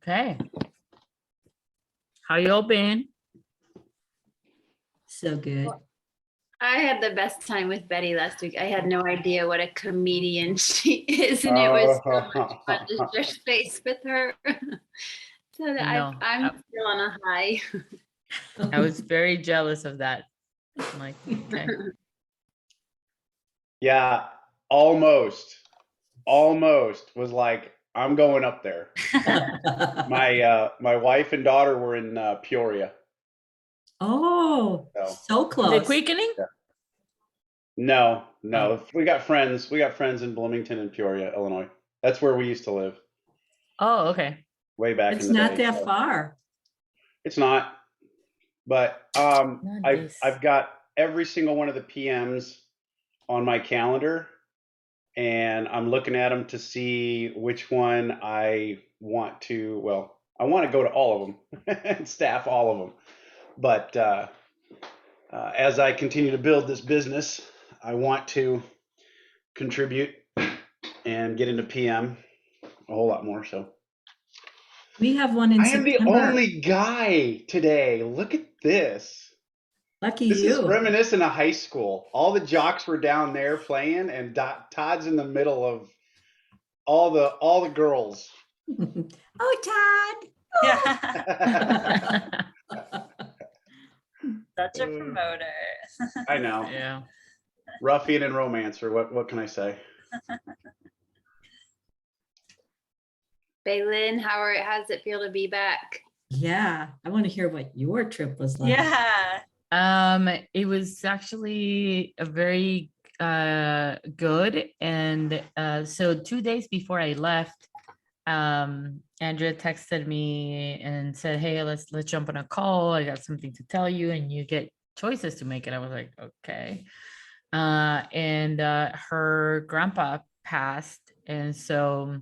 Okay. How y'all been? So good. I had the best time with Betty last week. I had no idea what a comedian she is, and it was so much fun to share space with her. So that No, I'm still on a high. I was very jealous of that. I'm like, okay. Yeah, almost was like, I'm going up there. My wife and daughter were in Peoria. Oh, So. so The close. quickening? No, Oh. we got friends. We got friends in Bloomington and Peoria, Illinois. That's where we used to live Oh, okay. way back It's in the not day. that So far. it's not, but Not this. I've got every single one of the PMs on my calendar, and I'm looking at them to see which one I want to. Well, I want to go to all of them and staff all of them, but as I continue to build this business, I want to contribute and get into PM a whole lot more. So We have one in I am the September. only guy today. Look at this. Lucky This is you. reminiscent of high school. All the jocks were down there playing, and Todd's in the middle of all the girls. Oh, Todd. Yeah, such a promoter. I know. Yeah. Ruffian and romancer. What can I say? Baylin, how's it feel to be back? Yeah, I want to hear what your trip was like. Yeah. It was actually a very good. And so 2 days before I left, Andrea texted me and said, hey, let's jump on a call. I got something to tell you, and you get choices to make. And I was like, okay. And her grandpa passed, and so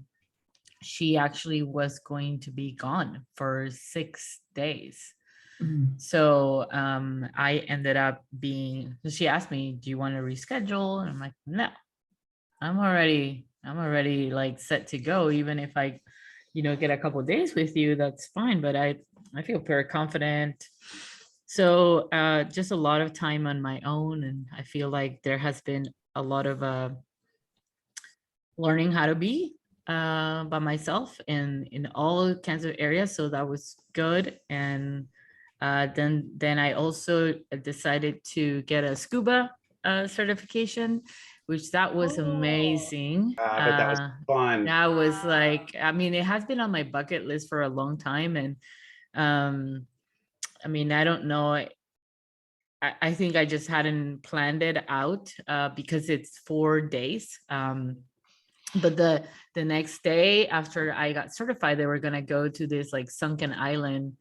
she actually was going to be gone for 6 days. Mm. So I ended up being, she asked me, do you want to reschedule? And I'm like, no, I'm already like set to go. Even if I, get a couple of days with you, that's fine. But I feel very confident. So just a lot of time on my own. And I feel like there has been a lot of learning how to be by myself in all kinds of areas. So that was good. And then I also decided to get a scuba certification, which that was amazing. I bet that was fun. That was like, I mean, it has been on my bucket list for a long time. And I mean, I don't know. I think I just hadn't planned it out because it's 4 days. But the next day after I got certified, they were gonna go to this like sunken island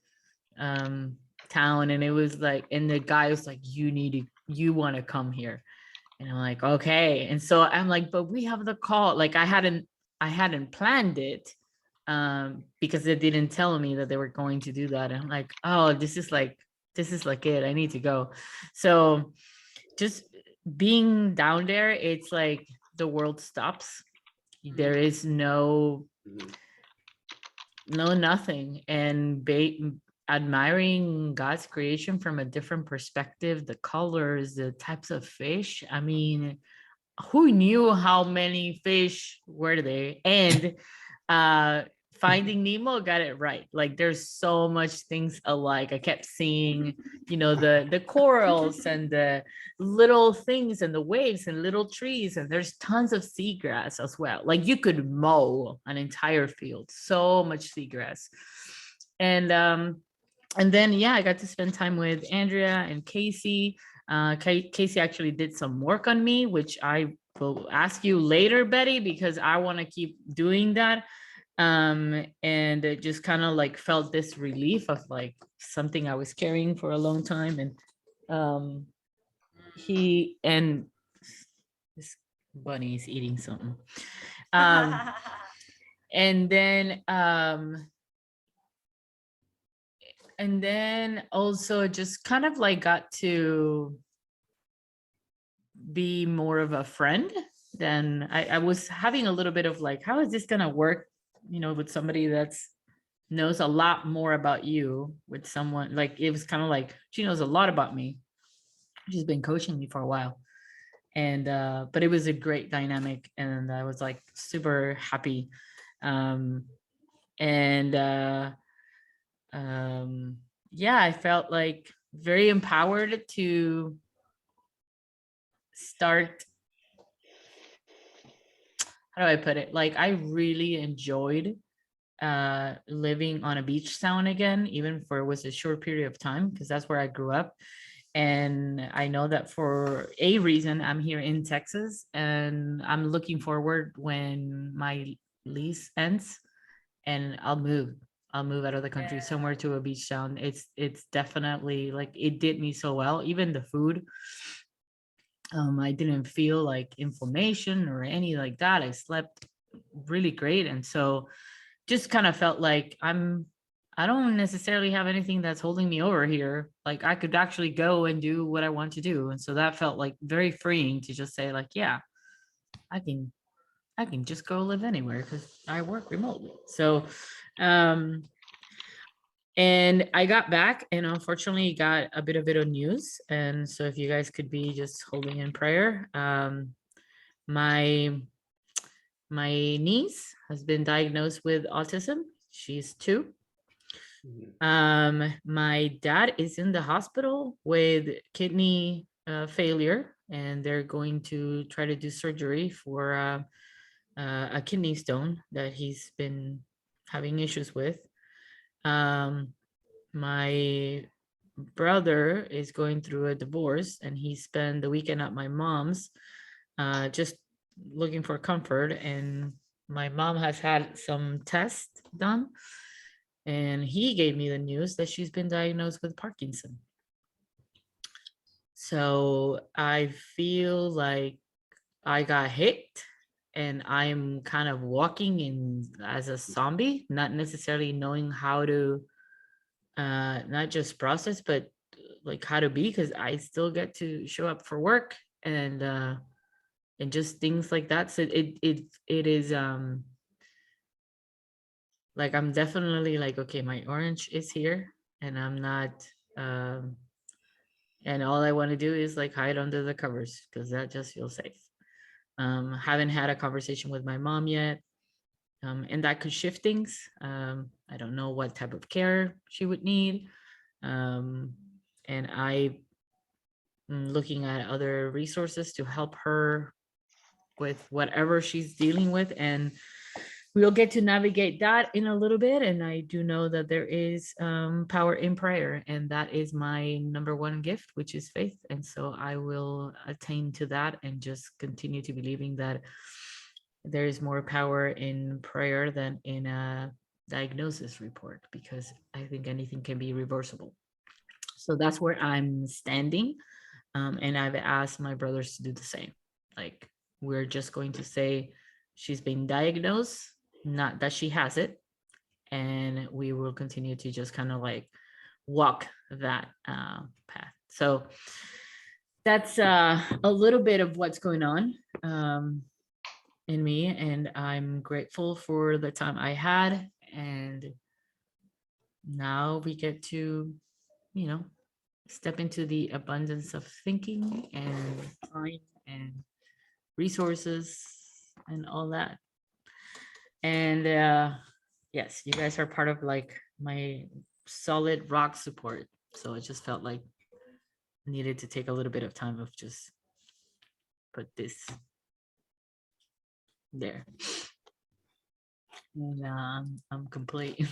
town, and it was like, and the guy was like, you want to come here? And I'm like, okay. And so I'm like, but we have the call. Like I hadn't planned it because they didn't tell me that they were going to do that. And I'm like, oh, this is like it. I need to go. So just being down there, it's like the world stops. There is no nothing. And admiring God's creation from a different perspective, the colors, the types of fish. I mean, who knew how many fish were there? And Finding Nemo got it right. Like there's so much things alike. I kept seeing, the corals and the little things and the waves and little trees, and there's tons of seagrass as well. Like you could mow an entire field, so much seagrass. And then I got to spend time with Andrea and Casey. Casey actually did some work on me, which I will ask you later, Betty, because I want to keep doing that. And it just kind of like felt this relief of like something I was carrying for a long time. And this bunny is eating something. And then also just kind of like got to be more of a friend. Then I was having a little bit of like, how is this gonna work, with somebody that's knows a lot more about you with someone like it was kind of like she knows a lot about me. She's been coaching me for a while. And but it was a great dynamic and I was like super happy. Um and yeah, I felt like very empowered to start, how do I put it? Like I really enjoyed living on a beach town again, even for it was a short period of time, because that's where I grew up. And I know that for a reason I'm here in Texas and I'm looking forward when my lease ends and I'll move out of the country somewhere to a beach town. It's definitely like it did me so well. Even the food, I didn't feel like inflammation or any like that. I slept really great. And so just kind of felt like I don't necessarily have anything that's holding me over here. Like I could actually go and do what I want to do. And so that felt like very freeing to just say like, yeah, I can just go live anywhere because I work remotely. So and I got back and unfortunately got a bit of news. And so if you guys could be just holding in prayer, my niece has been diagnosed with autism. She's 2. My dad is in the hospital with kidney failure, and they're going to try to do surgery for a kidney stone that he's been having issues with. My brother is going through a divorce, and he spent the weekend at my mom's, just looking for comfort. And my mom has had some tests done, and he gave me the news that she's been diagnosed with Parkinson. So I feel like I got hit and I'm kind of walking in as a zombie, not necessarily knowing how to not just process, but like how to be, because I still get to show up for work and just things like that. So it is like I'm definitely like, okay, my orange is here and I'm not and all I want to do is like hide under the covers because that just feels safe. Haven't had a conversation with my mom yet. And that could shift things. I don't know what type of care she would need. And I'm looking at other resources to help her with whatever she's dealing with. And we'll get to navigate that in a little bit. And I do know that there is power in prayer, and that is my number one gift, which is faith. And so I will attain to that and just continue to believing that there is more power in prayer than in a diagnosis report, because I think anything can be reversible. So that's where I'm standing. And I've asked my brothers to do the same. Like, we're just going to say she's been diagnosed, not that she has it. And we will continue to just kind of like walk that path. So that's a little bit of what's going on in me. And I'm grateful for the time I had. And now we get to, step into the abundance of thinking and time and resources and all that. And yes, you guys are part of like my solid rock support. So it just felt like I needed to take a little bit of time of just put this there. And I'm complete.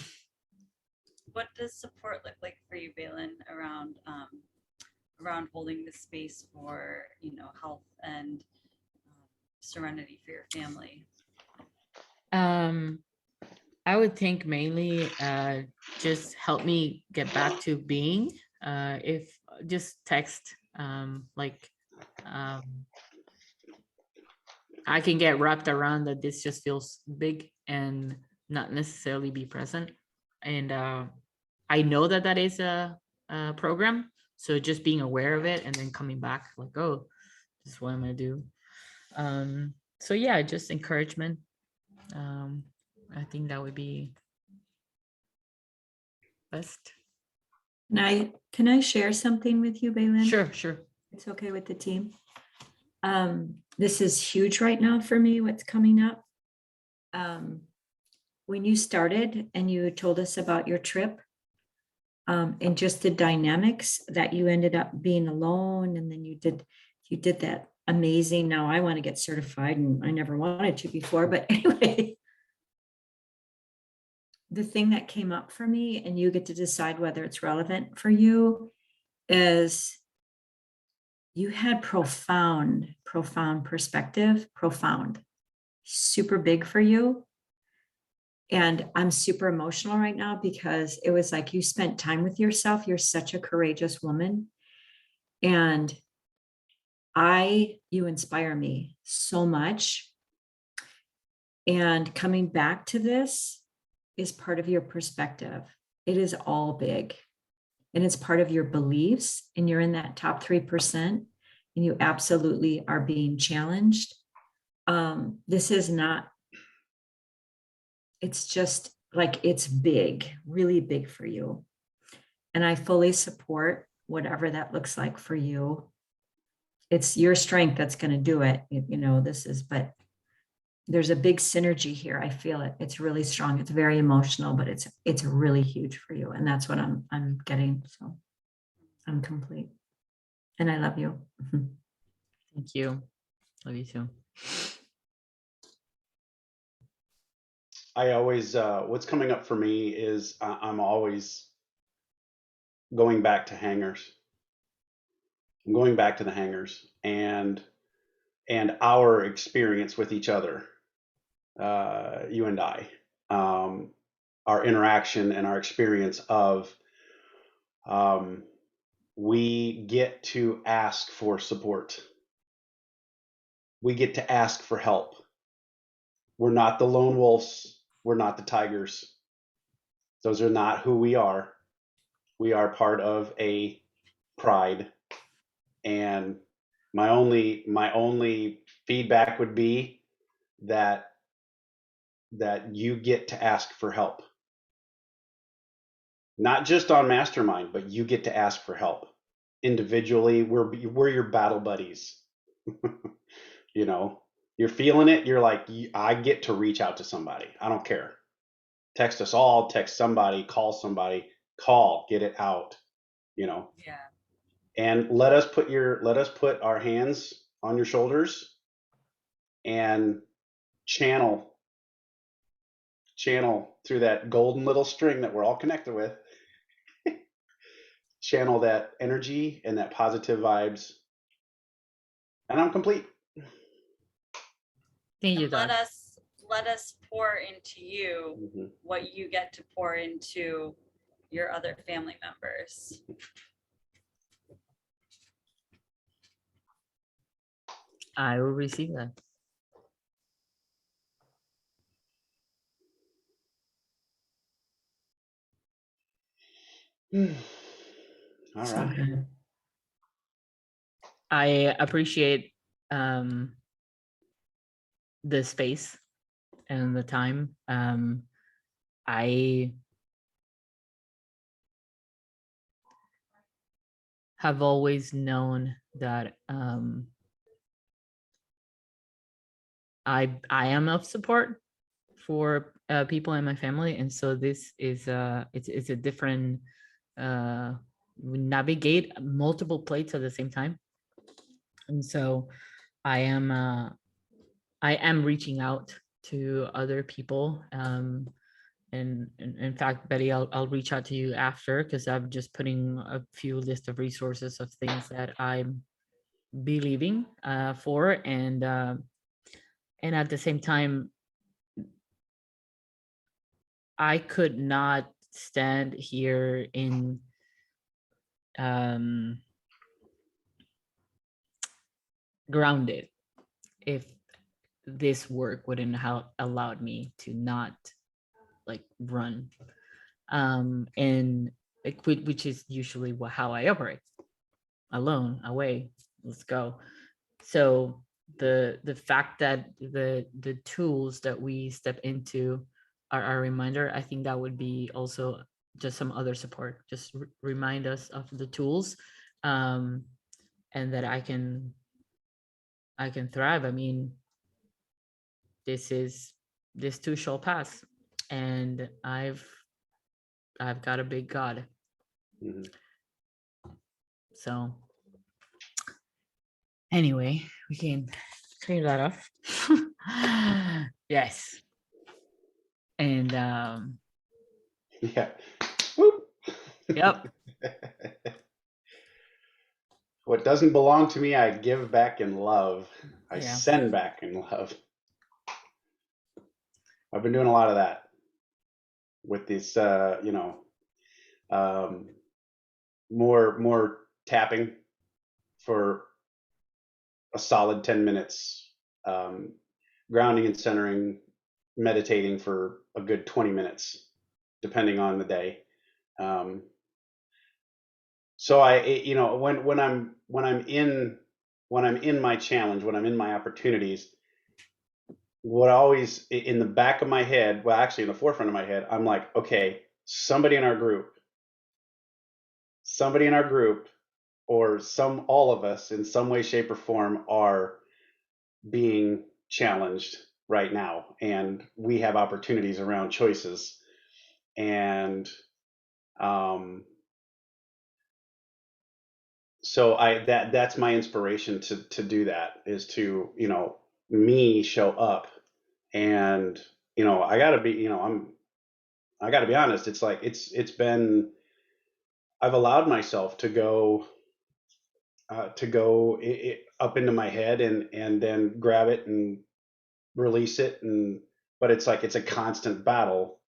What does support look like for you, Balin, around holding the space for health and serenity for your family? I would think mainly just help me get back to being. If just text I can get wrapped around that this just feels big and not necessarily be present. And I know that that is a program. So just being aware of it and then coming back like, oh, this is what I'm going to do. So yeah, just encouragement. I think that would be best. Can I share something with you, Bailyn? Sure, sure. It's okay with the team. This is huge right now for me, what's coming up. When you started and you told us about your trip, and just the dynamics that you ended up being alone, and then you did that amazing. Now I want to get certified, and I never wanted to before, but anyway. The thing that came up for me, and you get to decide whether it's relevant for you, is you had profound perspective, profound, super big for you. And I'm super emotional right now because it was like you spent time with yourself. You're such a courageous woman. And you inspire me so much. And coming back to this is part of your perspective. It is all big. And it's part of your beliefs. And you're in that top 3%. And you absolutely are being challenged. This is not, it's just like it's big, really big for you. And I fully support whatever that looks like for you. It's your strength that's going to do it. But there's a big synergy here. I feel it. It's really strong. It's very emotional, but it's really huge for you. And that's what I'm getting. So I'm complete. And I love you. Thank you. Love you too. I always, what's coming up for me is I'm always going back to hangars. I'm going back to the hangars and our experience with each other, you and I, our interaction and our experience of, we get to ask for support. We get to ask for help. We're not the lone wolves. We're not the tigers. Those are not who we are. We are part of a pride. And my only feedback would be that you get to ask for help. Not just on Mastermind, but you get to ask for help. Individually, we're your battle buddies. You're feeling it. You're like, I get to reach out to somebody. I don't care. Text us all, text somebody, get it out, Yeah. and let us put our hands on your shoulders and channel through that golden little string that we're all connected with, channel that energy and that positive vibes. And I'm complete. Thank you, And Doc. let us pour into you what you get to pour into your other family members. I will receive that. All So right. good. I appreciate the space and the time. I have always known that I am of support for people in my family, and so this is it's a different we navigate multiple plates at the same time, and so I am reaching out to other people. And in fact, Betty, I'll reach out to you after, because I'm just putting a few list of resources of things that I'm believing for, and at the same time, I could not stand here in grounded if this work wouldn't have allowed me to not like run, and which is usually how I operate, alone, away, let's go. So the fact that the tools that we step into are a reminder, I think that would be also just some other support. Just remind us of the tools, and that I can thrive. I mean, this too shall pass, and I've got a big God. Mhm. So anyway, we can clear that off. Yes. And Yeah. Whoop. yep. What doesn't belong to me, I give back in love. I Yeah. send back in love. I've been doing a lot of that with this, more tapping for a solid 10 minutes, grounding and centering, meditating for a good 20 minutes, depending on the day. So when I'm in my challenge, when I'm in my opportunities, what always in the back of my head, well, actually in the forefront of my head, I'm like, okay, somebody in our group, or all of us in some way, shape, or form are being challenged right now, and we have opportunities around choices, and so that's my inspiration to do that, is to me show up, and I gotta be honest. It's like it's been, I've allowed myself to go up into my head, and then grab it and release it, but it's like it's a constant battle,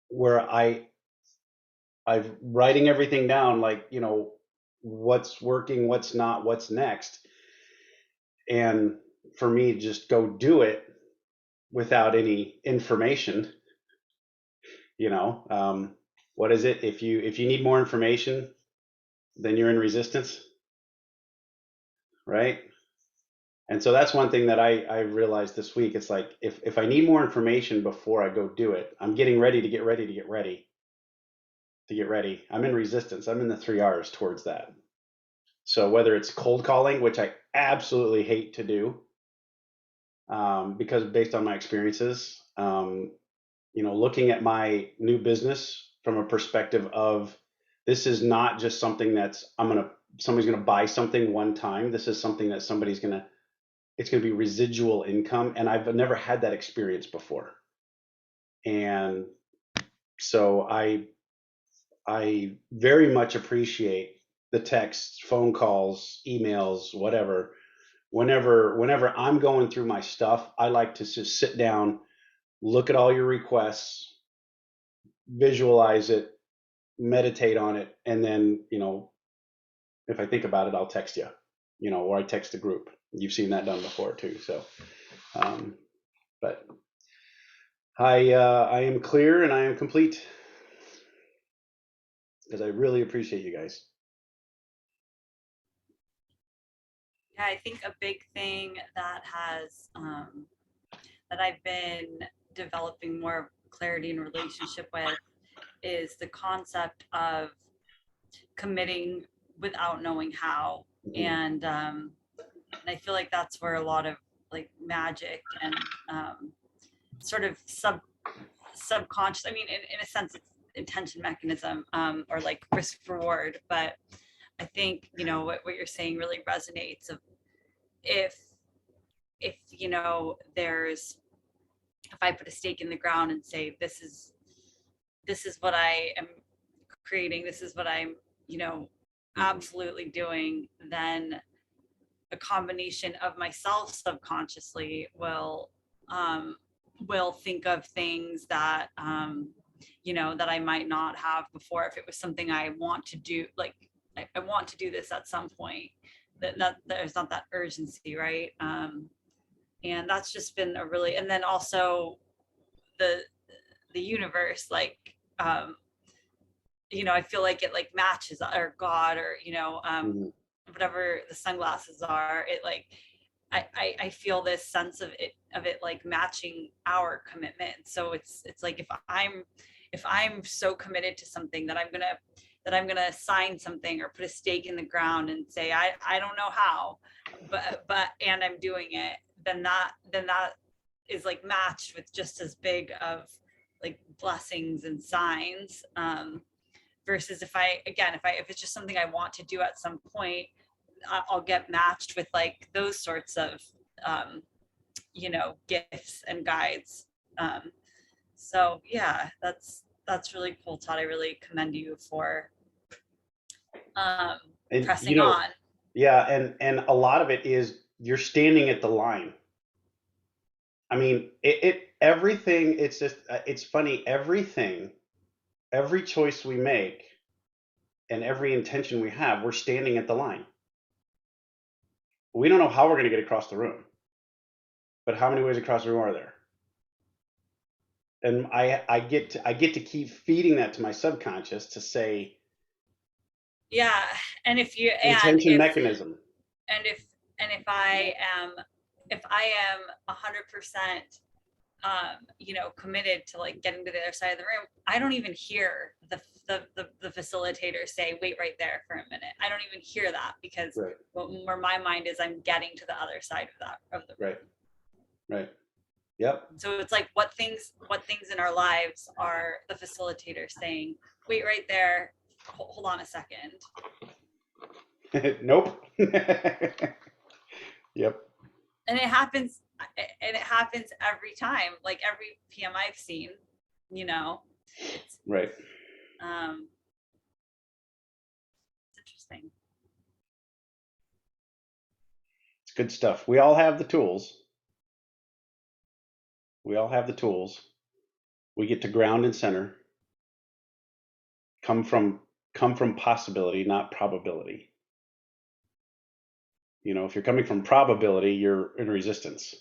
where I've writing everything down, like what's working, what's not, what's next, and for me just go do it without any information. What is it? If you need more information, then you're in resistance, right? And so that's one thing that I realized this week. It's like if I need more information before I go do it, I'm getting ready to get ready to get ready to get ready. I'm in resistance. I'm in the 3 R's towards that. So whether it's cold calling, which I absolutely hate to do, because based on my experiences, looking at my new business from a perspective of, this is not just something that's somebody's gonna buy something one time. This is something that it's gonna be residual income, and I've never had that experience before. And so I very much appreciate the texts, phone calls, emails, whatever. Whenever I'm going through my stuff, I like to just sit down, look at all your requests, visualize it, meditate on it, and then if I think about it, I'll text you, or I text the group. You've seen that done before too. So, but I am clear and I am complete, because I really appreciate you guys. Yeah, I think a big thing that has that I've been developing more clarity and relationship with is the concept of committing without knowing how. And I feel like that's where a lot of like magic and sort of subconscious, I mean, in a sense, it's intention mechanism, or like risk reward. But I think, what you're saying really resonates of if if I put a stake in the ground and say, this is what I am creating, this is what I'm, absolutely doing, then a combination of myself subconsciously will think of things that that I might not have before. If it was something I want to do, like I want to do this at some point, that there's not that urgency, right? And that's just been a really, and then also the universe, like I feel like it like matches, or God, or whatever the sunglasses are, it like I feel this sense of it like matching our commitment. So it's like if if I'm so committed to something that I'm gonna sign something or put a stake in the ground and say, I don't know how, but and I'm doing it, then that is like matched with just as big of like blessings and signs. Versus if it's just something I want to do at some point, I'll get matched with like those sorts of gifts and guides. So yeah, that's really cool, Todd. I really commend you for And pressing on. yeah, and a lot of it is you're standing at the line. I mean, everything, it's just, it's funny, every choice we make and every intention we have, we're standing at the line. We don't know how we're going to get across the room, but how many ways across the room are there? And I get to keep feeding that to my subconscious to say, Yeah, and if you intention mechanism. and if I am 100% committed to like getting to the other side of the room, I don't even hear the facilitator say, wait right there for a minute. I don't even hear that because Right. where my mind is, I'm getting to the other side of the room. Right. Yep. So it's like what things in our lives are the facilitator saying, wait right there, hold on a second. Nope. Yep. And it happens every time, like every PM I've seen, it's Right. it's interesting. It's good stuff. We all have the tools. We get to ground and center. Come from possibility, not probability. If you're coming from probability, you're in resistance.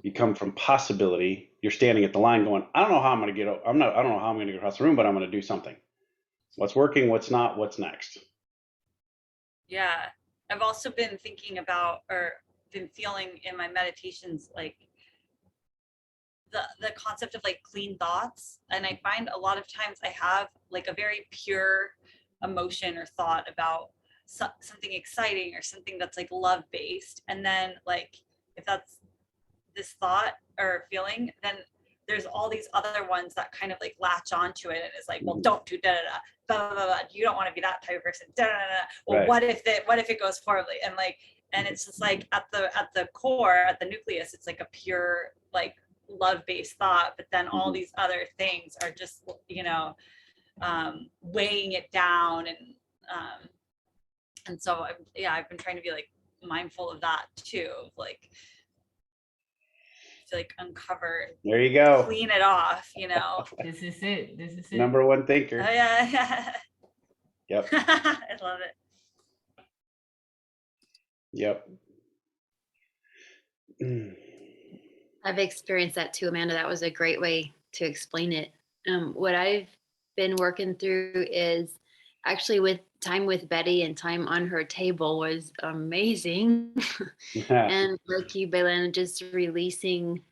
You come from possibility, you're standing at the line going, I don't know how I'm going to get I don't know how I'm going to get across the room, but I'm going to do something. What's working, what's not, what's next? Yeah. I've also been thinking about, or been feeling in my meditations, like the concept of like clean thoughts. And I find a lot of times I have like a very pure emotion or thought about something exciting or something that's like love based. And then like, if that's this thought or feeling, then there's all these other ones that kind of like latch onto it and it's like, well, don't do blah, blah, blah, blah. You don't want to be that type of person. Well, Right. what if it goes horribly? And like, and it's just like at the core, at the nucleus, it's like a pure like love-based thought, but then all these other things are just weighing it down, and so I've been trying to be like mindful of that too, like to like uncover, There you go. clean it off, This is it. Number one thinker. Oh yeah. Yep. I love it. Yep. I've experienced that too, Amanda. That was a great way to explain it. What I've been working through is actually with time with Betty and time on her table was amazing. And like you, Baylan, just releasing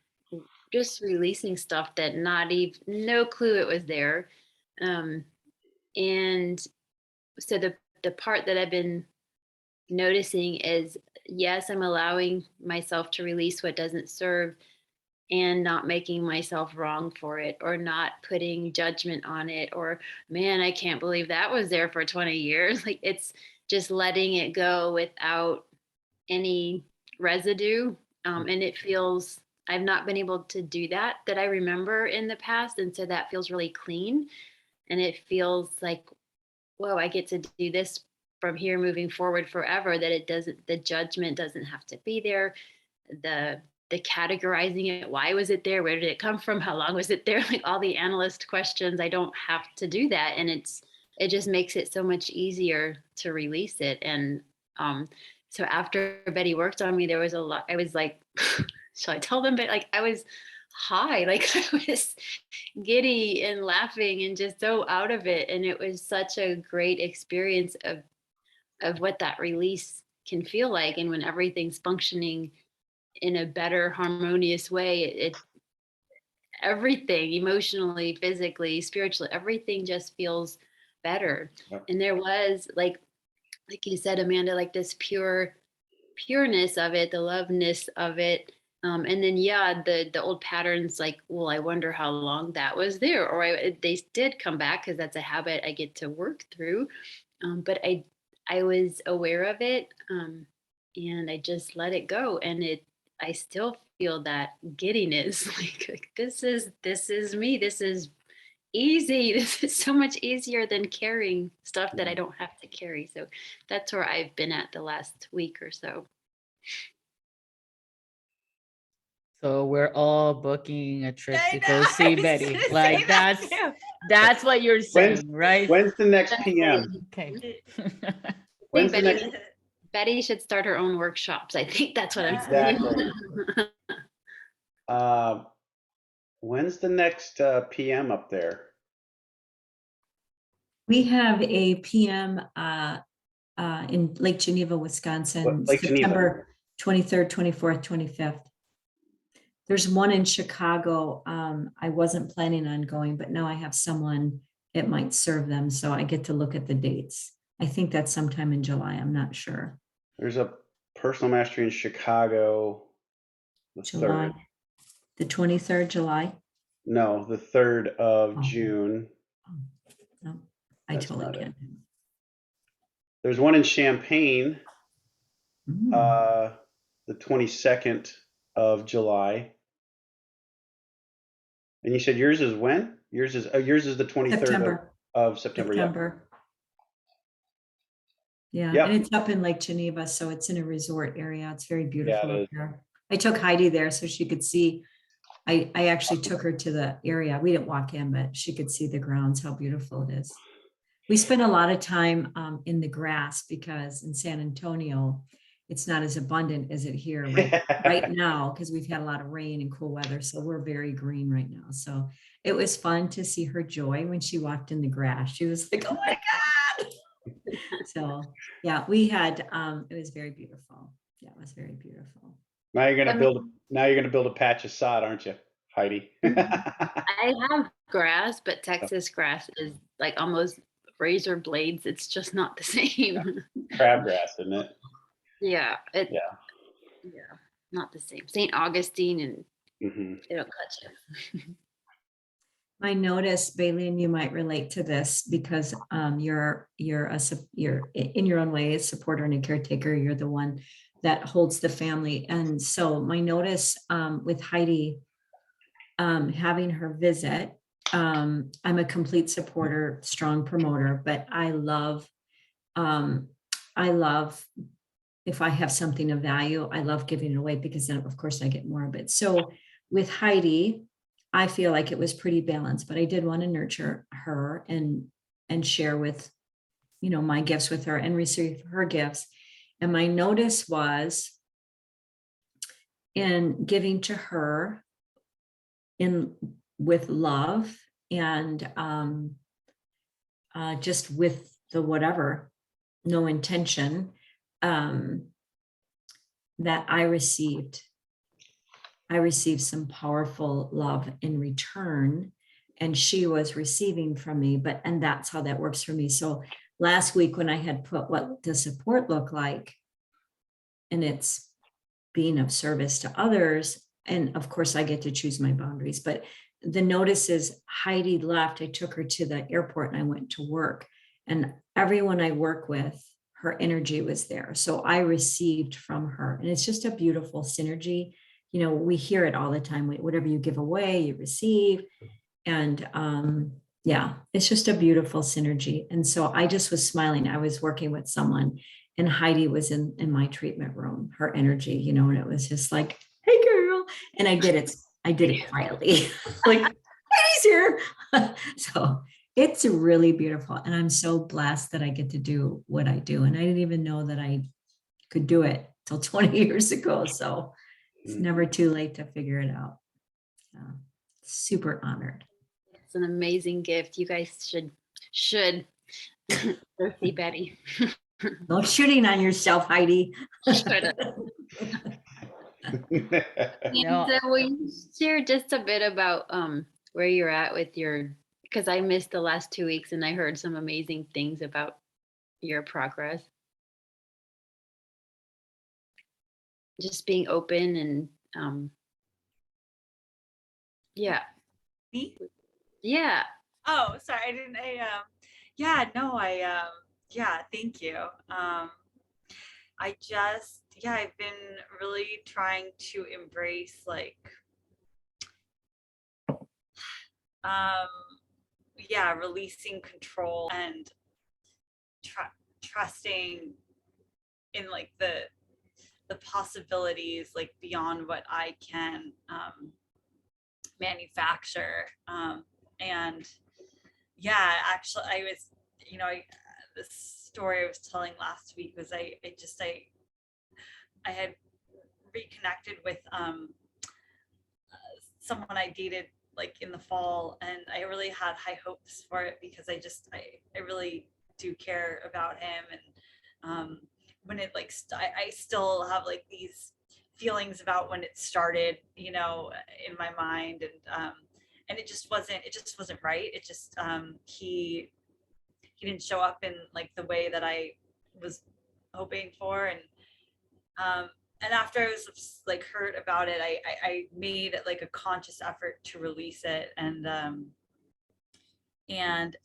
stuff that no clue it was there. And so the part that I've been noticing is, yes, I'm allowing myself to release what doesn't serve and not making myself wrong for it or not putting judgment on it or, man, I can't believe that was there for 20 years. Like it's just letting it go without any residue. And it feels, I've not been able to do that I remember in the past. And so that feels really clean. And it feels like, whoa, I get to do this from here moving forward forever, that the judgment doesn't have to be there. The categorizing it, why was it there? Where did it come from? How long was it there? Like all the analyst questions, I don't have to do that. And it just makes it so much easier to release it. And so after Betty worked on me, there was a lot, I was like, shall I tell them? But like, I was high, like I was giddy and laughing and just so out of it. And it was such a great experience of what that release can feel like. And when everything's functioning in a better harmonious way, everything, emotionally, physically, spiritually, everything just feels better. Yep. And there was like you said, Amanda, like this pureness of it, the loveness of it. And then, yeah, the old patterns, like, well, I wonder how long that was there, or they did come back because that's a habit I get to work through. But I was aware of it, and I just let it go, and I still feel that giddiness, like this is me, this is easy, this is so much easier than carrying stuff that I don't have to carry. So that's where I've been at the last week or so. So we're all booking a trip I to know, go I see was Betty. gonna say Like that that's too. that's what you're saying, right? When's the next That's PM? Okay. I When's think the next? Betty should start her own workshops. I think that's what I'm Exactly. saying. When's the next PM up there? We have a PM in Lake Geneva, Wisconsin, Lake Geneva. September 23rd, 24th, 25th. There's one in Chicago. I wasn't planning on going, but now I have someone, it might serve them. So I get to look at the dates. I think that's sometime in July. I'm not sure. There's a personal mastery in Chicago. The July, 3rd. the 23rd, July. No, the 3rd of Oh. June. No, I That's totally not it. can't. There's one in Champaign, Mm. the 22nd of July. And you said yours is when? Yours is the 23rd September. of September. Yeah. September. Yeah, Yep. and it's up in Lake Geneva, so it's in a resort area. It's very beautiful it up is. there. I took Heidi there so she could see. I actually took her to the area. We didn't walk in, but she could see the grounds, how beautiful it is. We spend a lot of time in the grass because in San Antonio, it's not as abundant as it here right now because we've had a lot of rain and cool weather. So we're very green right now. So it was fun to see her joy when she walked in the grass. She was like, oh my God. So yeah, we had, it was very beautiful. Yeah, it was very beautiful. Now you're gonna build a patch of sod, aren't you, Heidi? I have grass, but Texas grass is like almost razor blades. It's just not the same. Crabgrass, isn't it? Yeah. Yeah. Yeah, not the same. St. Augustine, and Mhm. it'll cut you. I noticed, Bailey, and you might relate to this because you're in your own way a supporter and a caretaker. You're the one that holds the family, and so my notice with Heidi having her visit. I'm a complete supporter, strong promoter, but I love if I have something of value, I love giving it away because then of course I get more of it. So with Heidi, I feel like it was pretty balanced, but I did want to nurture her and share with, my gifts with her and receive her gifts. And my notice was in giving to her with love and just with the whatever, no intention, that I received some powerful love in return, and she was receiving from me, and that's how that works for me. So last week when I had put what does support look like, and it's being of service to others, and of course I get to choose my boundaries, but the notice is Heidi left, I took her to the airport and I went to work, and everyone I work with, her energy was there. So I received from her, and it's just a beautiful synergy. We hear it all the time. Whatever you give away, you receive. And yeah, it's just a beautiful synergy. And so I just was smiling. I was working with someone and Heidi was in my treatment room, her energy, and it was just like, hey girl. And I did it quietly. Like, Heidi's here. So it's really beautiful. And I'm so blessed that I get to do what I do. And I didn't even know that I could do it till 20 years ago. So it's never too late to figure it out. Super honored. It's an amazing gift. You guys should go see Betty. No shooting on yourself, Heidi. Should. No. And so will you share just a bit about where you're at with your, because I missed the last 2 weeks and I heard some amazing things about your progress. Just being open and yeah. Me? Yeah. Oh, sorry. I didn't, yeah, no, yeah, thank you. I've been really trying to embrace like, um, yeah, releasing control and trusting in like the possibilities like beyond what I can manufacture. And yeah, actually, this story I was telling last week was I had reconnected with someone I dated like in the fall, and I really had high hopes for it because I really do care about him. And when it like I still have like these feelings about when it started, you know, in my mind. And it just wasn't right. It just he didn't show up in like the way that I was hoping for. Um and after I was like hurt about it, I made like a conscious effort to release it and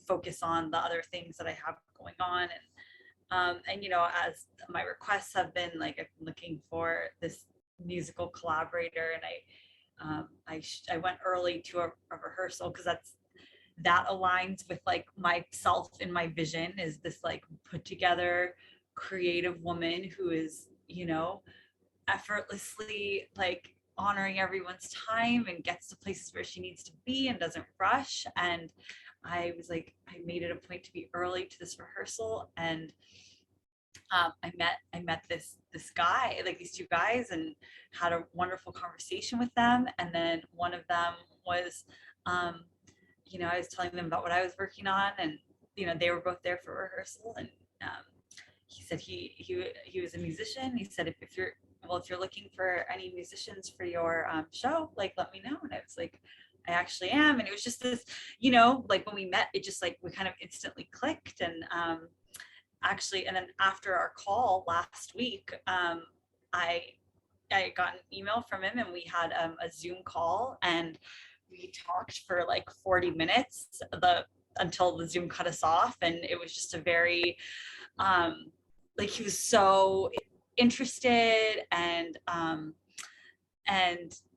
focus on the other things that I have going on. And you know, as my requests have been like, I've been looking for this musical collaborator, and I went early to a rehearsal because that aligns with like myself and my vision is this like put together creative woman who is, you know, effortlessly like honoring everyone's time and gets to places where she needs to be and doesn't rush. And I was like, I made it a point to be early to this rehearsal. And I met this guy, like these two guys, and had a wonderful conversation with them. And then one of them was, you know, I was telling them about what I was working on, and you know, they were both there for rehearsal. And he said he was a musician. He said if you're looking for any musicians for your show, like let me know. And I was like, I actually am. And it was just this, you know, like when we met, it just like we kind of instantly clicked. And actually, and then after our call last week, I got an email from him, and we had a Zoom call, and we talked for like 40 minutes until the Zoom cut us off. And it was just a very like he was so interested, and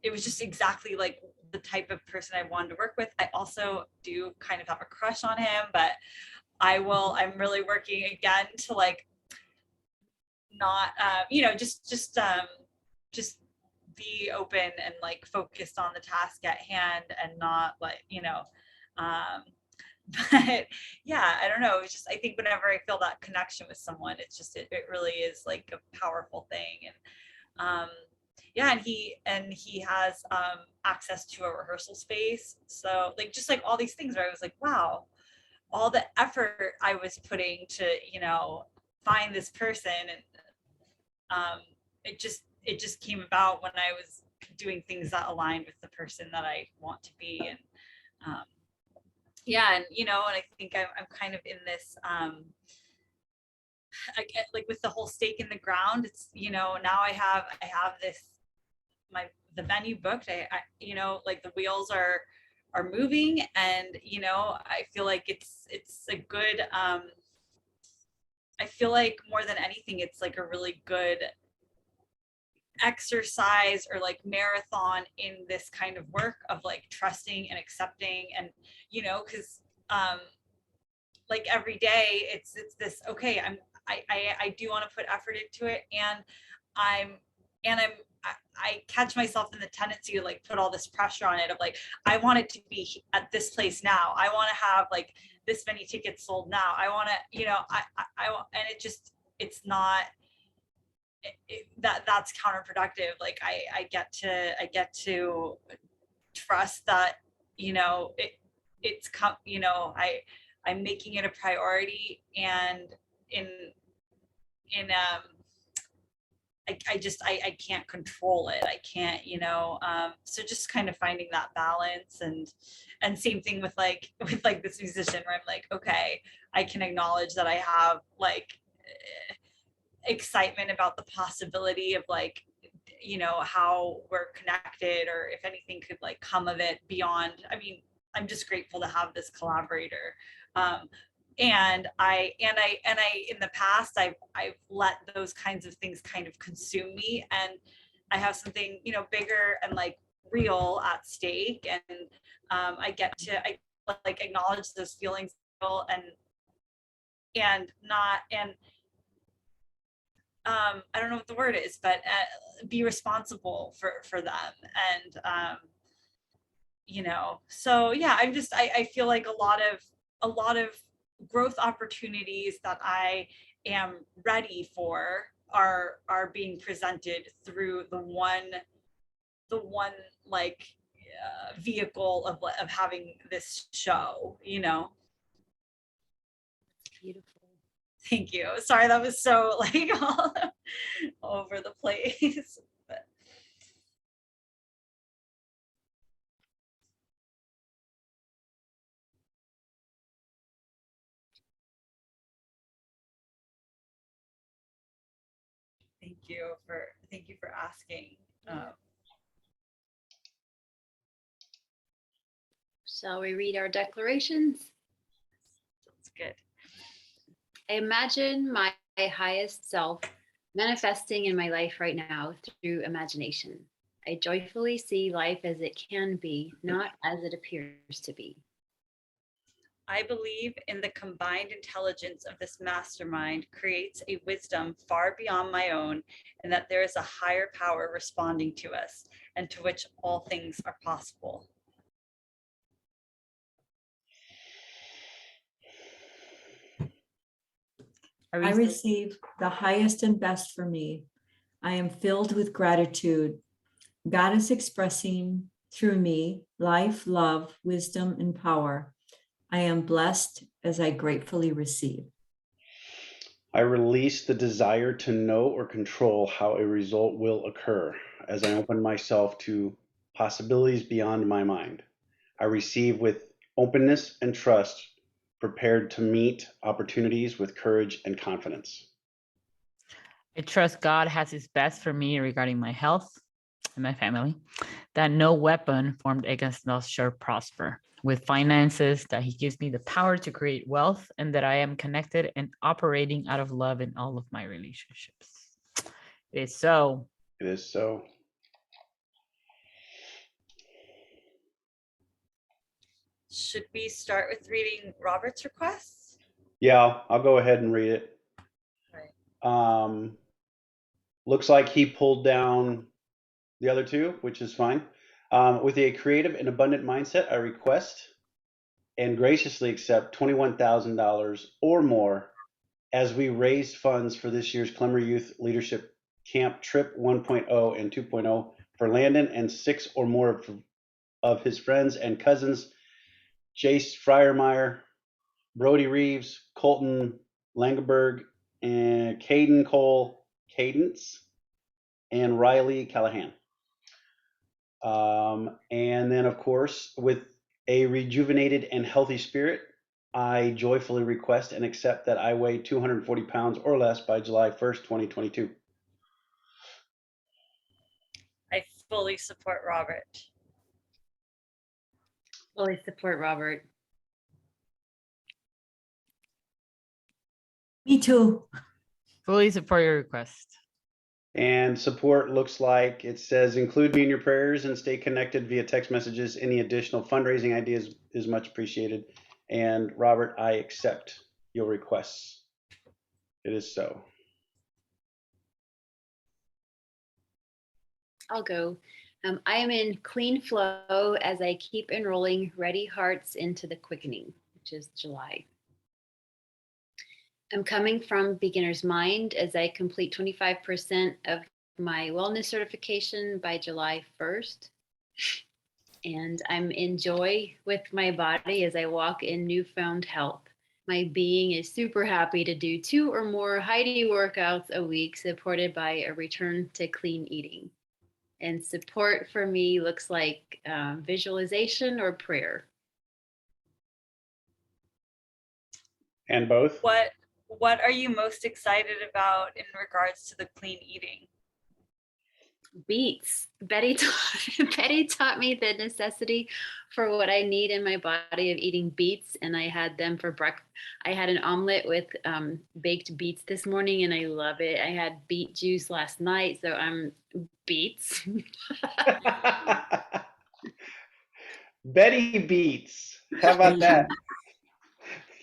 it was just exactly like the type of person I wanted to work with. I also do kind of have a crush on him, but I'm really working again to like not you know, just be open and like focused on the task at hand, and not like, you know, but yeah, I don't know. It's just, I think whenever I feel that connection with someone, it's just, it really is like a powerful thing. And yeah, and he has access to a rehearsal space. So like, just like all these things where I was like, wow, all the effort I was putting to, you know, find this person. And it just came about when I was doing things that aligned with the person that I want to be. And yeah, and you know, and I think I'm kind of in this I get like with the whole stake in the ground. It's, you know, now I have this, the venue booked. I you know, like the wheels are moving, and you know, I feel like it's a good I feel like more than anything, it's like a really good exercise or like marathon in this kind of work of like trusting and accepting. And you know, because like every day it's this, okay, I do want to put effort into it, and I'm I catch myself in the tendency to like put all this pressure on it of like, I want it to be at this place now, I want to have like this many tickets sold now, I want to, you know, I want, and it just, it's not that's counterproductive. Like I get to trust that, you know, it's come, you know, I'm making it a priority. And in I can't control it. I can't, so just kind of finding that balance, and same thing with like this musician where I'm like, okay, I can acknowledge that I have like excitement about the possibility of like, how we're connected, or if anything could like come of it beyond. I mean, I'm just grateful to have this collaborator. And I in the past I've let those kinds of things kind of consume me, and I have something, bigger and like real at stake, and I like acknowledge those feelings, and not, and I don't know what the word is, but be responsible for them. And so yeah, I feel like a lot of growth opportunities that I am ready for are being presented through the one like vehicle of having this show. Beautiful. Thank you. Sorry, that was so like all over the place. But thank you for asking. Shall we read our declarations? That's good. I imagine my highest self manifesting in my life right now through imagination. I joyfully see life as it can be, not as it appears to be. I believe in the combined intelligence of this mastermind creates a wisdom far beyond my own, and that there is a higher power responding to us, and to which all things are possible. I receive the highest and best for me. I am filled with gratitude. God is expressing through me life, love, wisdom, and power. I am blessed as I gratefully receive. I release the desire to know or control how a result will occur as I open myself to possibilities beyond my mind. I receive with openness and trust, prepared to meet opportunities with courage and confidence. I trust God has his best for me regarding my health and my family, that no weapon formed against us shall prosper. With finances, that he gives me the power to create wealth, and that I am connected and operating out of love in all of my relationships. It is so. It is so. Should we start with reading Robert's requests? Yeah, I'll go ahead and read it. Right. Looks like he pulled down the other two, which is fine. With a creative and abundant mindset, I request and graciously accept $21,000 or more as we raise funds for this year's Clemmer Youth Leadership Camp Trip 1.0 and 2.0 for Landon and 6 or more of his friends and cousins, Jace Freiermeyer, Brody Reeves, Colton Langenberg, and Caden Cole Cadence, and Riley Callahan. And then, of course, with a rejuvenated and healthy spirit, I joyfully request and accept that I weigh 240 pounds or less by July 1st, 2022. I fully support Robert. Fully support Robert. Me too. Fully support your request. And support looks like it says, include me in your prayers and stay connected via text messages. Any additional fundraising ideas is much appreciated. And Robert, I accept your requests. It is so. I'll go. I am in clean flow as I keep enrolling ready hearts into the quickening, which is July. I'm coming from beginner's mind as I complete 25% of my wellness certification by July 1st. And I'm in joy with my body as I walk in newfound health. My being is super happy to do 2 or more Heidi workouts a week, supported by a return to clean eating. And support for me looks like visualization or prayer. And both. What are you most excited about in regards to the clean eating? Beets. Betty taught me the necessity for what I need in my body of eating beets, and I had them for breakfast. I had an omelet with baked beets this morning, and I love it. I had beet juice last night, so I'm beets. Betty Beats. How about Yeah. that?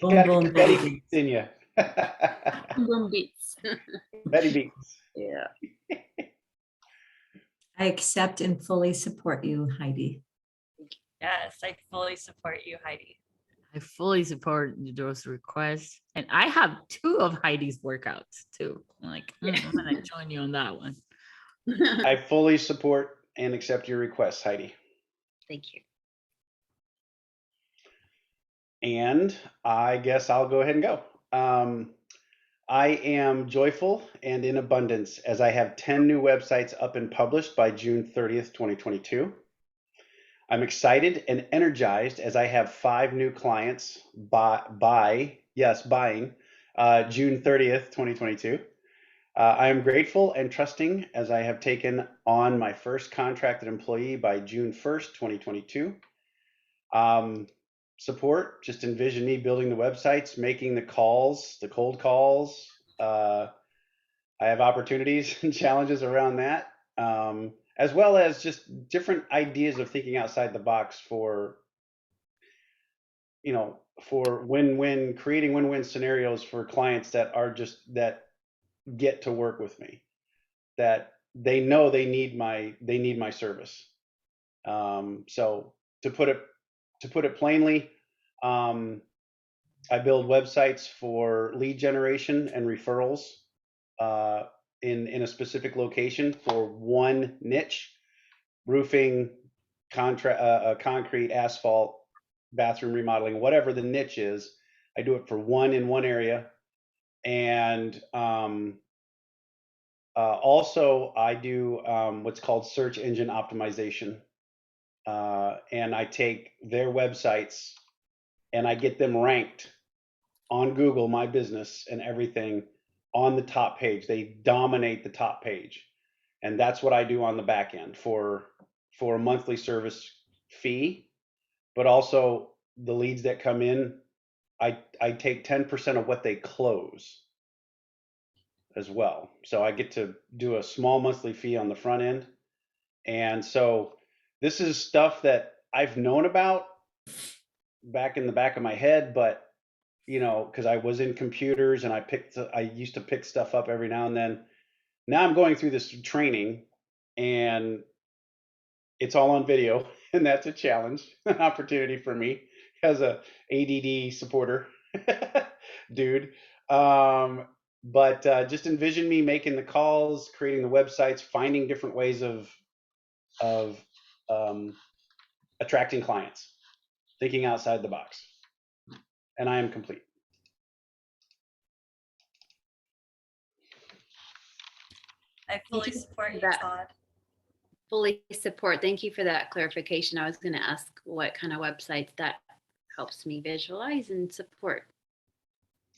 You Boom, gotta boom, get Betty Betty. Beats in you. Boom beets. Betty Beats. Yeah. I accept and fully support you, Heidi. Yes, I fully support you, Heidi. I fully support those requests. And I have 2 of Heidi's workouts too. I'm like, I'm gonna join you on that one. I fully support and accept your requests, Heidi. Thank you. And I guess I'll go ahead and go. I am joyful and in abundance as I have 10 new websites up and published by June 30th, 2022. I'm excited and energized as I have 5 new clients buying June 30th, 2022. I am grateful and trusting as I have taken on my first contracted employee by June 1st, 2022. Support, just envision me building the websites, making the calls, the cold calls. I have opportunities and challenges around that, as well as just different ideas of thinking outside the box for, for win-win, creating win-win scenarios for clients that are that get to work with me, that they know they need my service. So to put it plainly, I build websites for lead generation and referrals in a specific location for one niche: roofing, concrete, asphalt, bathroom remodeling, whatever the niche is. I do it for in one area, and also I do what's called search engine optimization, and I take their websites and I get them ranked on Google, my business and everything, on the top page. They dominate the top page. And that's what I do on the back end for a monthly service fee, but also the leads that come in, I take 10% of what they close as well. So I get to do a small monthly fee on the front end. And so this is stuff that I've known about back in the back of my head, but because I was in computers and I used to pick stuff up every now and then. Now I'm going through this training and it's all on video, and that's a challenge, an opportunity for me as a ADD supporter dude. But just envision me making the calls, creating the websites, finding different ways of attracting clients, thinking outside the box. And I am complete. I fully you support for you, that. Todd. Fully support. Thank you for that clarification. I was going to ask what kind of websites that helps me visualize and support.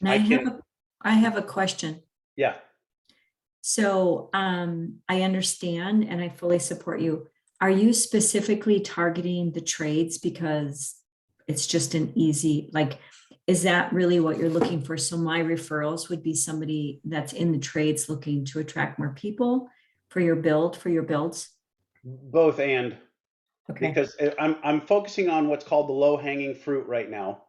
And I have a question. Yeah. So I understand and I fully support you. Are you specifically targeting the trades because it's just an easy, like, is that really what you're looking for? So my referrals would be somebody that's in the trades looking to attract more people for your builds? Both and. Okay. Because I'm focusing on what's called the low hanging fruit right now,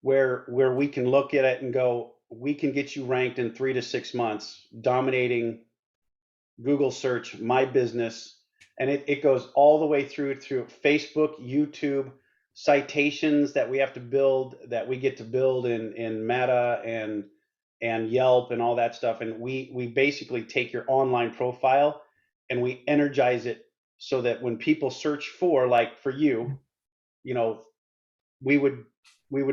where we can look at it and go, we can get you ranked in 3 to 6 months, dominating Google search, my business, and it goes all the way through Facebook, YouTube, citations that we have to build, that we get to build in Meta and Yelp and all that stuff, and we basically take your online profile and we energize it so that when people search for, like for you, we would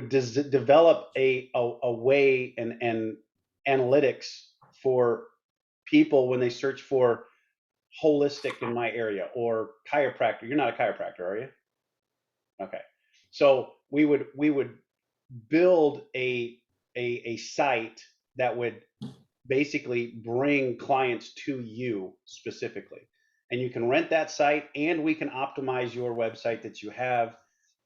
develop a way and analytics for people when they search for holistic in my area or chiropractor. You're not a chiropractor, are you? Okay. So we would build a site that would basically bring clients to you specifically. And you can rent that site, and we can optimize your website that you have,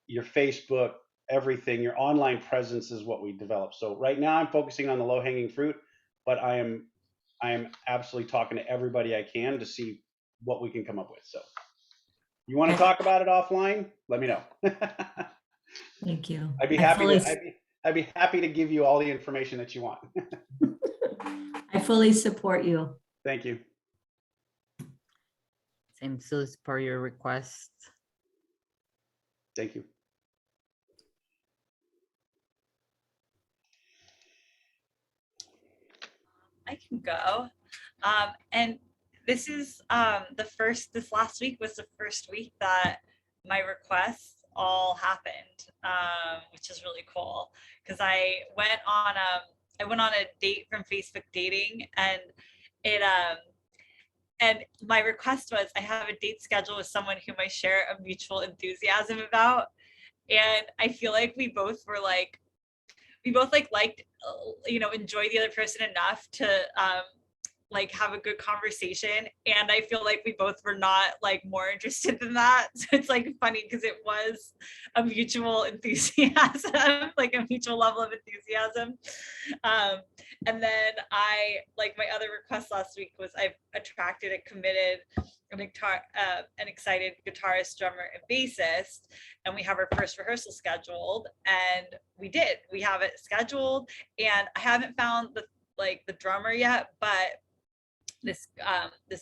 your Facebook, everything. Your online presence is what we develop. So right now I'm focusing on the low hanging fruit, but I am absolutely talking to everybody I can to see what we can come up with. So you want to talk about it offline? Let me know. Thank you. I'd be happy to give you all the information that you want. I fully support you. Thank you. Same so per your request. Thank you. I can go. And this is this last week was the first week that my requests all happened, which is really cool because I went on a date from Facebook dating, and and my request was I have a date scheduled with someone whom I share a mutual enthusiasm about, and I feel like we both liked enjoy the other person enough to have a good conversation, and I feel like we both were not more interested than that. So it's funny because it was a mutual enthusiasm, like a mutual level of enthusiasm. And then my other request last week was I've attracted a committed an excited guitarist, drummer, and bassist, and we have our first rehearsal scheduled, and we have it scheduled, and I haven't found the drummer yet, but this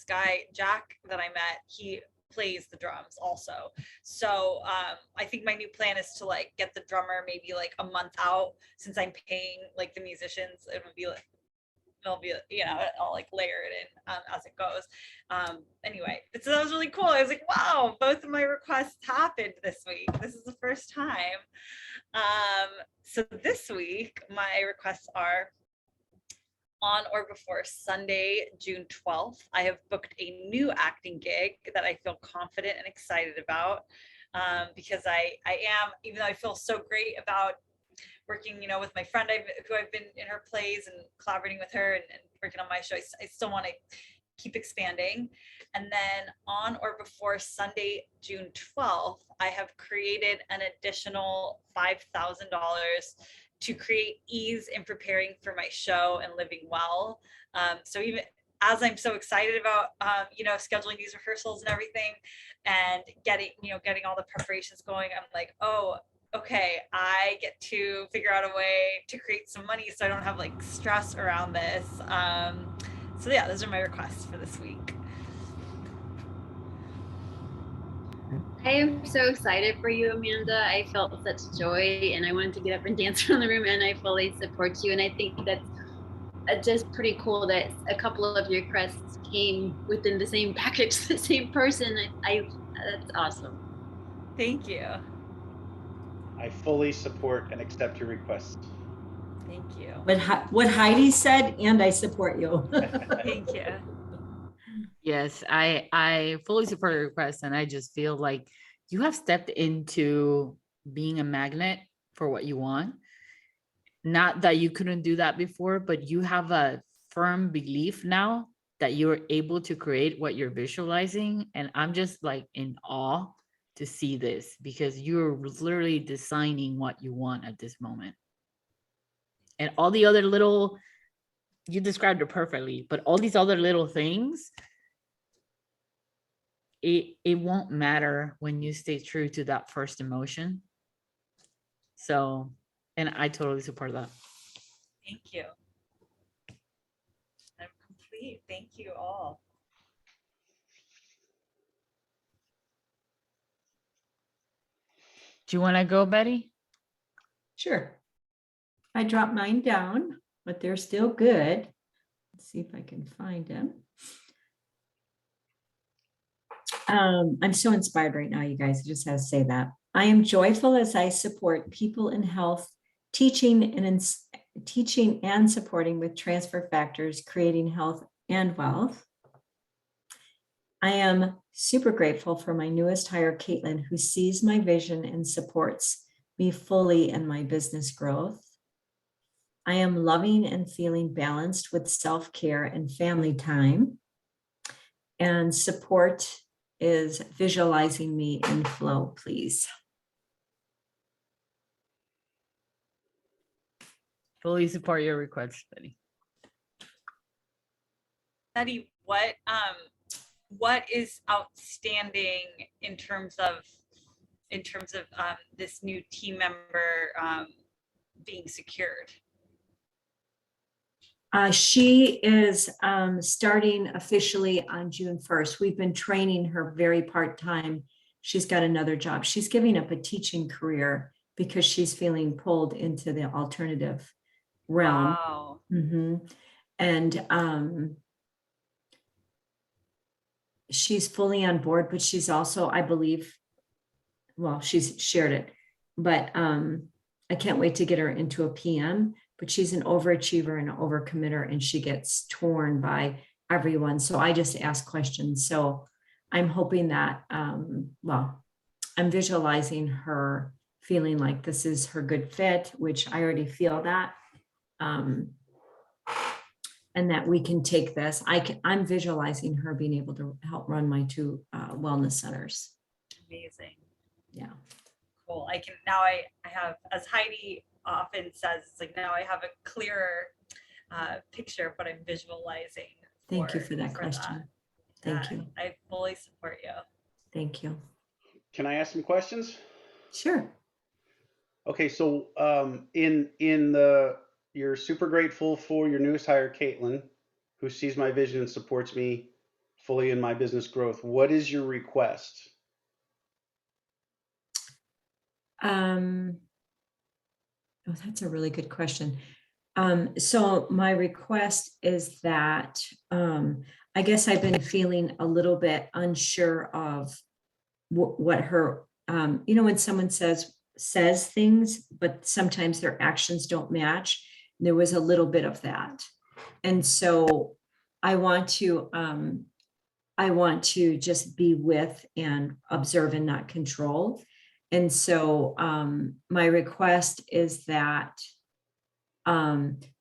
guy Jack that I met, he plays the drums also. So I think my new plan is to get the drummer maybe a month out, since I'm paying the musicians. It'll be I'll layer it in as it goes. Anyway, so that was really cool. I was like, wow, both of my requests happened this week. This is the first time. So this week my requests are: on or before Sunday, June 12th, I have booked a new acting gig that I feel confident and excited about, because I am, even though I feel so great about working, with my friend who I've been in her plays and collaborating with her and working on my show, I still want to keep expanding. And then on or before Sunday, June 12th, I have created an additional $5,000 to create ease in preparing for my show and living well. So even as I'm so excited about, scheduling these rehearsals and everything, and getting all the preparations going, I'm like, oh, okay, I get to figure out a way to create some money so I don't have stress around this. So yeah, those are my requests for this week. I am so excited for you, Amanda. I felt such joy, and I wanted to get up and dance around the room, and I fully support you. And I think that's just pretty cool that a couple of your requests came within the same package, the same person. That's awesome. Thank you. I fully support and accept your requests. Thank you. What Heidi said, and I support you. Thank you. Yes, I fully support your request, and I just feel like you have stepped into being a magnet for what you want. Not that you couldn't do that before, but you have a firm belief now that you're able to create what you're visualizing. And I'm just in awe to see this, because you're literally designing what you want at this moment. And all the other you described it perfectly, but all these other little things, it won't matter when you stay true to that first emotion. So, and I totally support that. Thank you. I'm complete. Thank you all. Do you want to go, Betty? Sure. I dropped mine down, but they're still good. Let's see if I can find them. I'm so inspired right now, you guys. I just have to say that. I am joyful as I support people in health, teaching teaching and supporting with transfer factors, creating health and wealth. I am super grateful for my newest hire, Caitlin, who sees my vision and supports me fully in my business growth. I am loving and feeling balanced with self-care and family time. And support is visualizing me in flow, please. Fully support your request, Betty. Betty, what is outstanding in terms of this new team member being secured? She is starting officially on June 1st. We've been training her very part-time. She's got another job. She's giving up a teaching career because she's feeling pulled into the alternative realm. Wow. And she's fully on board, but she's also, I believe, well, she's shared it, but I can't wait to get her into a PM, but she's an overachiever and an overcommitter, and she gets torn by everyone. So I just ask questions. So I'm hoping that, well, I'm visualizing her feeling like this is her good fit, which I already feel that. And that we can take this. I'm visualizing her being able to help run my two wellness centers. Amazing. Yeah. Cool. I have, as Heidi often says, it's like now I have a clearer picture of what I'm visualizing. Thank you for that question. Thank you. I fully support you. Thank you. Can I ask some questions? Sure. Okay, so you're super grateful for your newest hire, Caitlin, who sees my vision and supports me fully in my business growth. What is your request? Oh, that's a really good question. So my request is that I guess I've been feeling a little bit unsure of what her, when someone says things, but sometimes their actions don't match. There was a little bit of that. And so I want to just be with and observe and not control. And so my request is that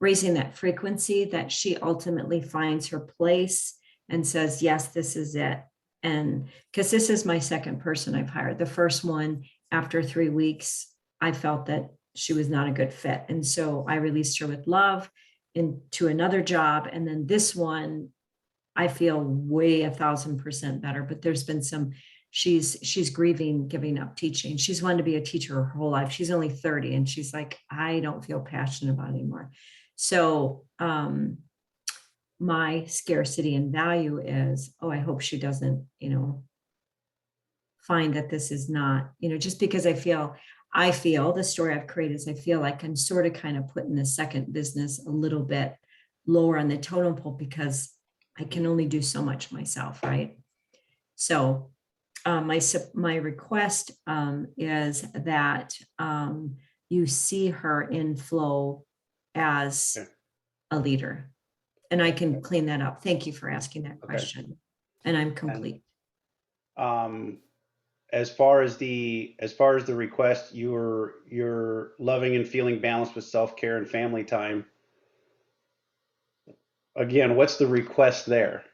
raising that frequency, that she ultimately finds her place and says, yes, this is it. And because this is my second person I've hired. The first one, after 3 weeks, I felt that she was not a good fit. And so I released her with love into another job. And then this one, I feel way 1,000% better, but there's been some, she's grieving, giving up teaching. She's wanted to be a teacher her whole life. She's only 30 and she's like, I don't feel passionate about it anymore. So my scarcity and value is, oh, I hope she doesn't, find that this is not, just because I feel the story I've created is I feel like I'm sort of kind of putting the second business a little bit lower on the totem pole because I can only do so much myself, right? So my request is that you see her in flow as Okay. a leader. And I can clean that up. Thank you for asking that Okay. question. And I'm complete. As far as the request, you're loving and feeling balanced with self-care and family time. Again, what's the request there?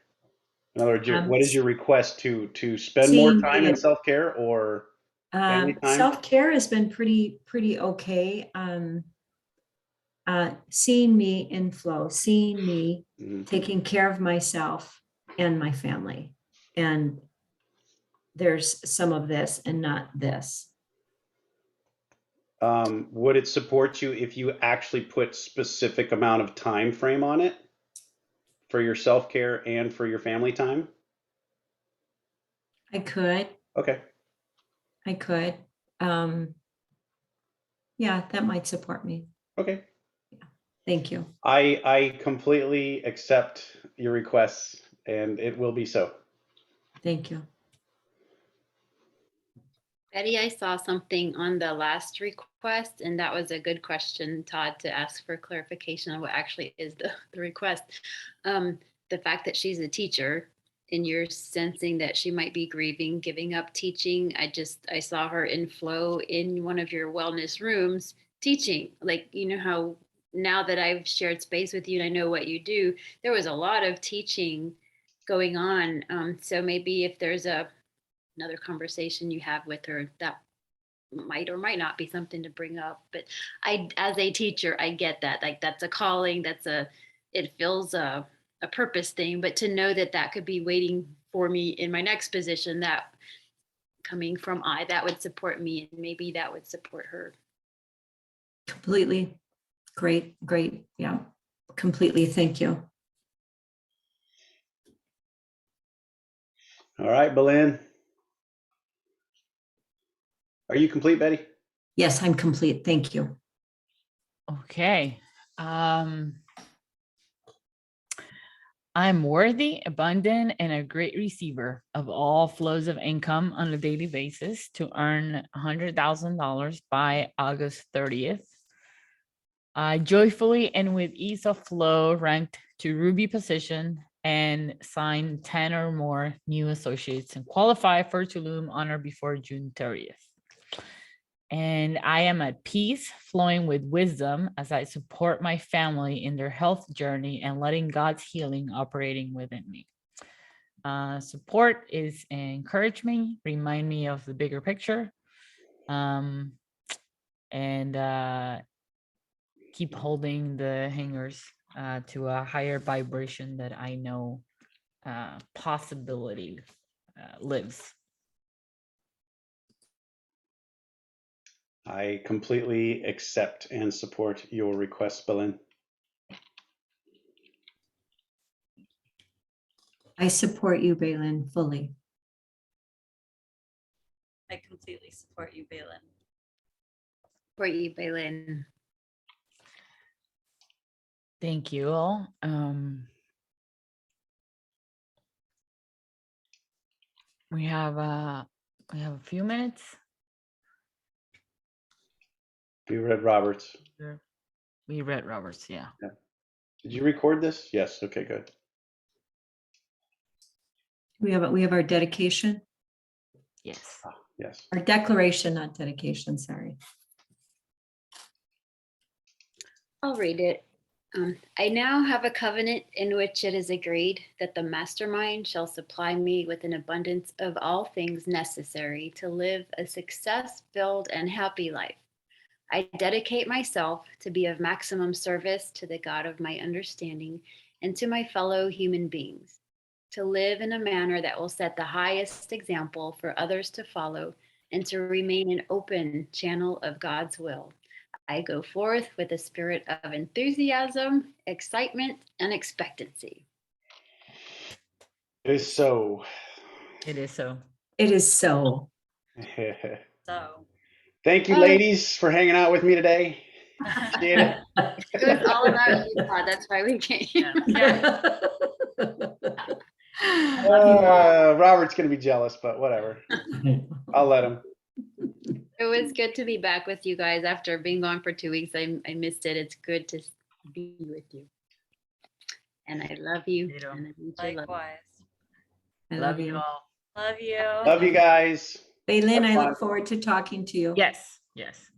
In other words, what is your request to spend more time in self-care or family time? Self-care has been pretty okay. Seeing me in flow, seeing me taking care of myself and my family. And there's some of this and not this. Would it support you if you actually put specific amount of time frame on it for your self-care and for your family time? I could. Okay. I could. Yeah, that might support me. Okay. Thank you. I completely accept your requests and it will be so. Thank you. Betty, I saw something on the last request, and that was a good question, Todd, to ask for clarification on what actually is the request. The fact that she's a teacher and you're sensing that she might be grieving, giving up teaching. I saw her in flow in one of your wellness rooms teaching. Like, you know how now that I've shared space with you and I know what you do, there was a lot of teaching going on. So maybe if there's another conversation you have with her, that might or might not be something to bring up. But as a teacher, I get that. Like, that's a calling. It feels a purpose thing. But to know that that could be waiting for me in my next position, that coming from that would support me, and maybe that would support her. Completely. Great. Yeah, completely. Thank you. All right, Belen. Are you complete, Betty? Yes, I'm complete. Thank you. Okay. I'm worthy, abundant, and a great receiver of all flows of income on a daily basis to earn $100,000 by August 30th. I joyfully and with ease of flow ranked to Ruby position and signed 10 or more new associates and qualify for Tulum honor before June 30th. And I am at peace, flowing with wisdom as I support my family in their health journey and letting God's healing operating within me. Support is encouragement, remind me of the bigger picture, and keep holding the hangers to a higher vibration that I know possibility lives. I completely accept and support your request, Belen. I support you, Balin, fully. I completely support you, Balin. For you, Balin. Thank you all. We have a few minutes. We read Roberts. We read Roberts, yeah. Did you record this? Yes. Okay, good. We have our dedication, Yes. Yes. our declaration, not dedication, sorry. I'll read it. I now have a covenant in which it is agreed that the mastermind shall supply me with an abundance of all things necessary to live a success-filled and happy life. I dedicate myself to be of maximum service to the God of my understanding and to my fellow human beings, to live in a manner that will set the highest example for others to follow, and to remain an open channel of God's will. I go forth with a spirit of enthusiasm, excitement, and expectancy. It is so. It is so. It is so. So Thank you, ladies, for hanging out with me today. Appreciate it. It was all about you, Todd. That's why we came. Yeah. Robert's going to be jealous, but whatever. I'll let him. It was good to be back with you guys after being gone for 2 weeks. I missed it. It's good to be with you. And I love you. Ditto. And I need your love. likewise. I love you. all. Love you. Love you guys. Balin, Have I fun. look forward to talking to you. Yes. Yes.